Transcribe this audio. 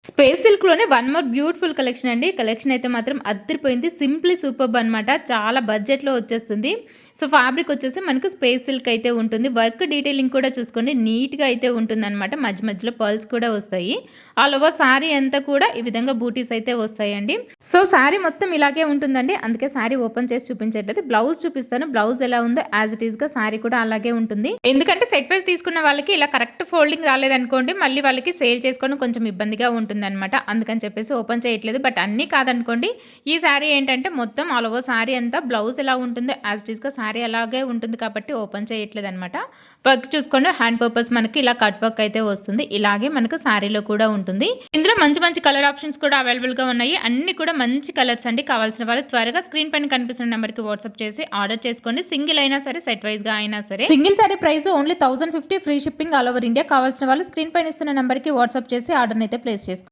Space సిల్క్‌లోనే one more beautiful collection అండి. Collection అయితే మాత్రం అద్దిరిపోయింది. సింప్లీ సూపర్బ్ అనమాట. చాలా బడ్జెట్‌లో వచ్చేస్తుంది. సో, ఫ్యాబ్రిక్ వచ్చేసి మనకు స్పేస్ సిల్క్ అయితే ఉంటుంది. వర్క్ డీటెయిలింగ్ కూడా చూసుకోండి నీట్‌గా అయితే ఉంటుందనమాట. మధ్య మధ్యలో పర్ల్స్ కూడా వస్తాయి. ఆల్ ఓవర్ శారీ అంతా కూడా ఈ విధంగా బూటీస్ అయితే వస్తాయండి. సో, శారీ మొత్తం ఇలాగే ఉంటుందండి. అందుకే శారీ ఓపెన్ చేసి చూపించట్లేదు. బ్లౌజ్ చూపిస్తాను. బ్లౌజ్ ఎలా ఉందో యాజ్ ఇట్ ఈస్‌గా శారీ కూడా అలాగే ఉంటుంది. ఎందుకంటే సెట్ వైస్ తీసుకున్న వాళ్ళకి ఇలా కరెక్ట్ ఫోల్డింగ్ రాలేదనుకోండి మళ్ళీ వాళ్ళకి సేల్ చేసుకోవడం కొంచెం ఇబ్బందిగా ఉంటుందన్నమాట. అందుకని చెప్పేసి ఓపెన్ చేయట్లేదు. బట్ అన్నీ కాదనుకోండి. ఈ శారీ ఏంటంటే మొత్తం ఆల్ ఓవర్ శారీ అంతా బ్లౌజ్ ఎలా ఉంటుందో యాజ్ ఇట్ ఈస్‌గా శారీ అలాగే ఉంటుంది కాబట్టి ఓపెన్ చేయట్లేదనమాట. వర్క్ చూసుకోండి హ్యాండ్ పర్పస్ మనకి ఇలా కట్ వర్క్ అయితే వస్తుంది. ఇలాగే మనకు శారీలో కూడా ఉంటుంది. ఇందులో మంచి మంచి కలర్ ఆప్షన్స్ కూడా అవైలబుల్‌గా ఉన్నాయి. అన్నీ కూడా మంచి కలర్స్ అండి. కావాల్సిన వాళ్ళు త్వరగా స్క్రీన్ పైన కనిపిస్తున్న నెంబర్‌కి వాట్సాప్ చేసి ఆర్డర్ చేసుకోండి. సింగిల్ అయినా సరే, సెట్ వైస్‌గా అయినా సరే. Single sari price only 1050 free shipping all over India. కావాల్సిన వాళ్ళు స్క్రీన్ పైన ఇస్తున్న నెంబర్‌కి వాట్సాప్ చేసి ఆర్డర్‌ని అయితే ప్లేస్ చేసుకోండి.